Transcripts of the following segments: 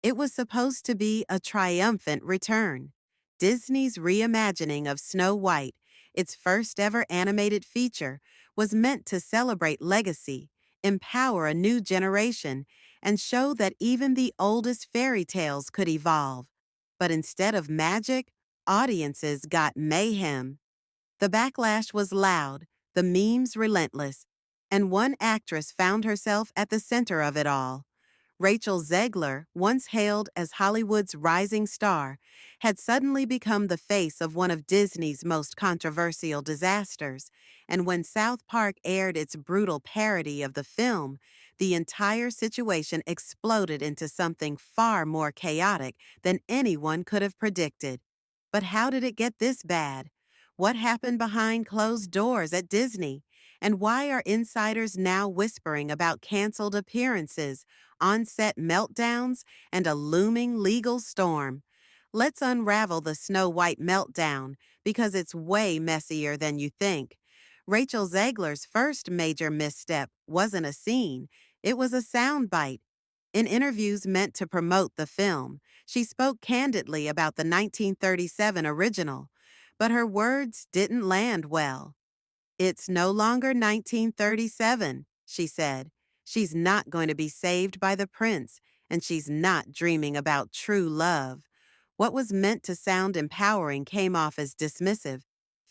It was supposed to be a triumphant return. Disney's reimagining of Snow White, its first ever animated feature, was meant to celebrate legacy, empower a new generation, and show that even the oldest fairy tales could evolve. But instead of magic, audiences got mayhem. The backlash was loud, the memes relentless, and one actress found herself at the center of it all. Rachel Zegler, once hailed as Hollywood's rising star, had suddenly become the face of one of Disney's most controversial disasters, and when South Park aired its brutal parody of the film, the entire situation exploded into something far more chaotic than anyone could have predicted. But how did it get this bad? What happened behind closed doors at Disney? And why are insiders now whispering about canceled appearances, on-set meltdowns, and a looming legal storm? Let's unravel the Snow White meltdown, because it's way messier than you think. Rachel Zegler's first major misstep wasn't a scene, it was a soundbite. In interviews meant to promote the film, she spoke candidly about the 1937 original, but her words didn't land well. "It's no longer 1937, she said. She's not going to be saved by the prince, and she's not dreaming about true love. What was meant to sound empowering came off as dismissive.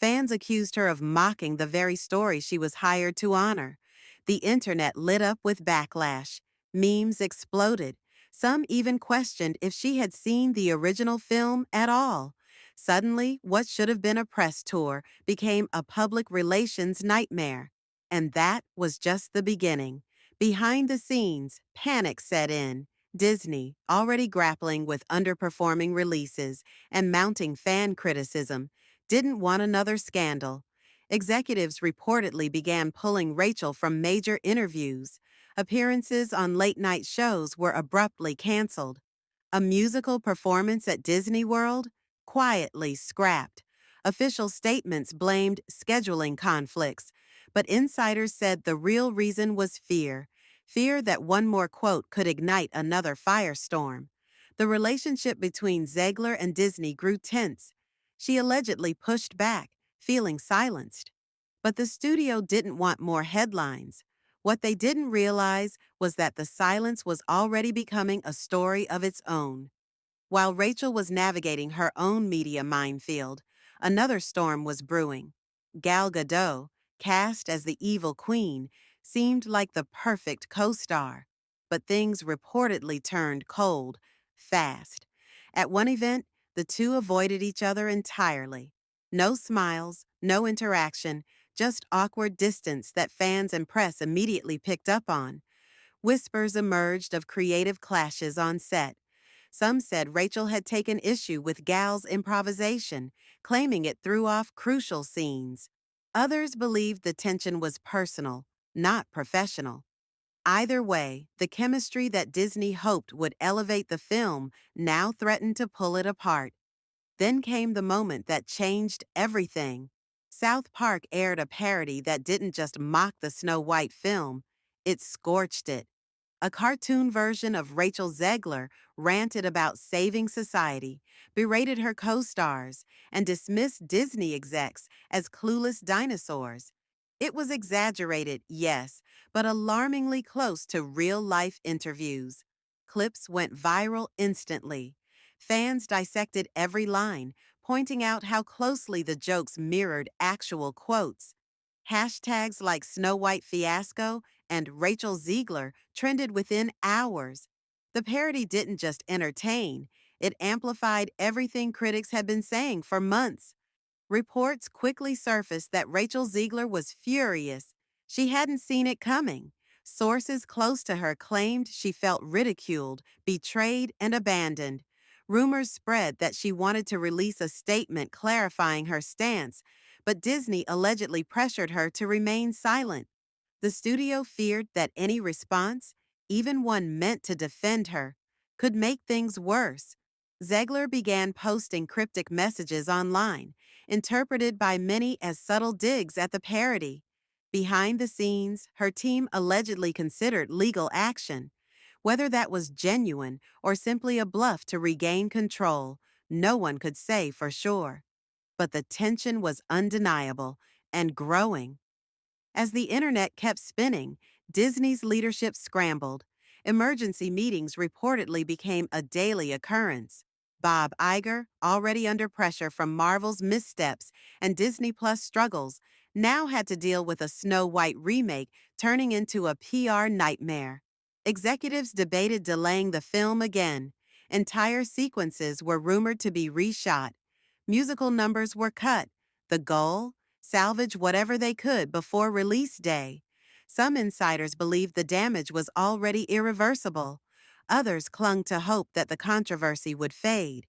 Fans accused her of mocking the very story she was hired to honor. The internet lit up with backlash. Memes exploded. Some even questioned if she had seen the original film at all. Suddenly, what should have been a press tour became a public relations nightmare. And that was just the beginning. Behind the scenes, panic set in. Disney, already grappling with underperforming releases and mounting fan criticism, didn't want another scandal. Executives reportedly began pulling Rachel from major interviews. Appearances on late-night shows were abruptly canceled. A musical performance at Disney World? Quietly scrapped. Official statements blamed scheduling conflicts, but insiders said the real reason was fear that one more quote could ignite another firestorm. The relationship between Zegler and Disney grew tense. She allegedly pushed back, feeling silenced. But the studio didn't want more headlines. What they didn't realize was that the silence was already becoming a story of its own. While Rachel was navigating her own media minefield, another storm was brewing. Gal Gadot, cast as the evil queen, seemed like the perfect co-star. But things reportedly turned cold, fast. At one event, the two avoided each other entirely. No smiles, no interaction, just awkward distance that fans and press immediately picked up on. Whispers emerged of creative clashes on set. Some said Rachel had taken issue with Gal's improvisation, claiming it threw off crucial scenes. Others believed the tension was personal, not professional. Either way, the chemistry that Disney hoped would elevate the film now threatened to pull it apart. Then came the moment that changed everything. South Park aired a parody that didn't just mock the Snow White film, it scorched it. A cartoon version of Rachel Zegler ranted about saving society, berated her co-stars, and dismissed Disney execs as clueless dinosaurs. It was exaggerated, yes, but alarmingly close to real-life interviews. Clips went viral instantly. Fans dissected every line, pointing out how closely the jokes mirrored actual quotes. Hashtags like Snow White Fiasco and Rachel Zegler trended within hours. The parody didn't just entertain, it amplified everything critics had been saying for months. Reports quickly surfaced that Rachel Zegler was furious. She hadn't seen it coming. Sources close to her claimed she felt ridiculed, betrayed, and abandoned. Rumors spread that she wanted to release a statement clarifying her stance, but Disney allegedly pressured her to remain silent. The studio feared that any response, even one meant to defend her, could make things worse. Zegler began posting cryptic messages online, interpreted by many as subtle digs at the parody. Behind the scenes, her team allegedly considered legal action. Whether that was genuine or simply a bluff to regain control, no one could say for sure. But the tension was undeniable and growing. As the internet kept spinning, Disney's leadership scrambled. Emergency meetings reportedly became a daily occurrence. Bob Iger, already under pressure from Marvel's missteps and Disney Plus struggles, now had to deal with a Snow White remake turning into a PR nightmare. Executives debated delaying the film again. Entire sequences were rumored to be reshot. Musical numbers were cut. The goal? Salvage whatever they could before release day. Some insiders believed the damage was already irreversible. Others clung to hope that the controversy would fade.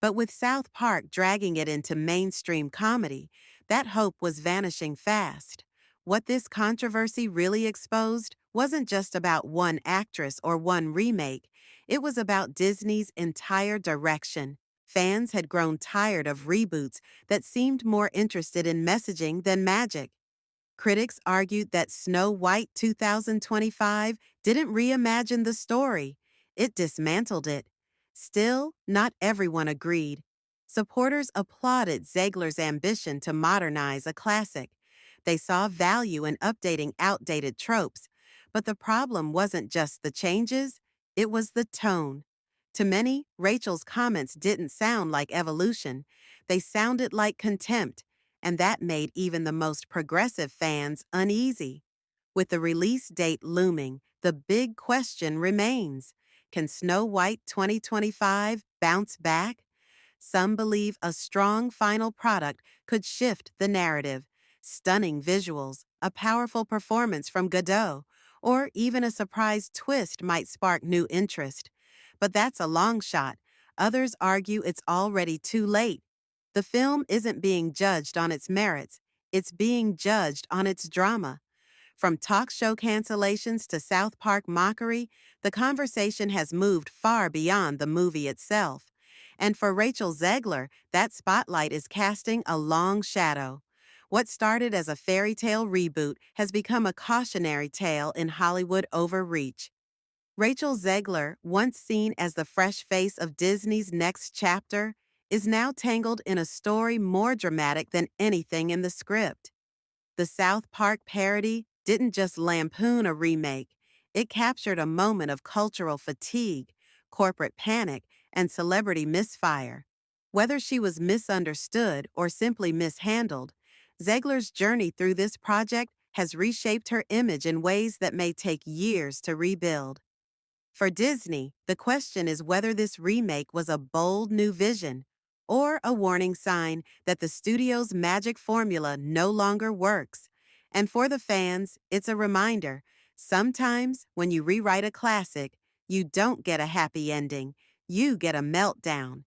But with South Park dragging it into mainstream comedy, that hope was vanishing fast. What this controversy really exposed wasn't just about one actress or one remake, it was about Disney's entire direction. Fans had grown tired of reboots that seemed more interested in messaging than magic. Critics argued that Snow White 2025 didn't reimagine the story, it dismantled it. Still, not everyone agreed. Supporters applauded Zegler's ambition to modernize a classic. They saw value in updating outdated tropes. But the problem wasn't just the changes, it was the tone. To many, Rachel's comments didn't sound like evolution. They sounded like contempt, and that made even the most progressive fans uneasy. With the release date looming, the big question remains: can Snow White 2025 bounce back? Some believe a strong final product could shift the narrative. Stunning visuals, a powerful performance from Godot, or even a surprise twist might spark new interest. But that's a long shot. Others argue it's already too late. The film isn't being judged on its merits, it's being judged on its drama. From talk show cancellations to South Park mockery, the conversation has moved far beyond the movie itself. And for Rachel Zegler, that spotlight is casting a long shadow. What started as a fairy tale reboot has become a cautionary tale in Hollywood overreach. Rachel Zegler, once seen as the fresh face of Disney's next chapter, is now tangled in a story more dramatic than anything in the script. The South Park parody didn't just lampoon a remake, it captured a moment of cultural fatigue, corporate panic, and celebrity misfire. Whether she was misunderstood or simply mishandled, Zegler's journey through this project has reshaped her image in ways that may take years to rebuild. For Disney, the question is whether this remake was a bold new vision or a warning sign that the studio's magic formula no longer works. And for the fans, it's a reminder: sometimes when you rewrite a classic, you don't get a happy ending, you get a meltdown.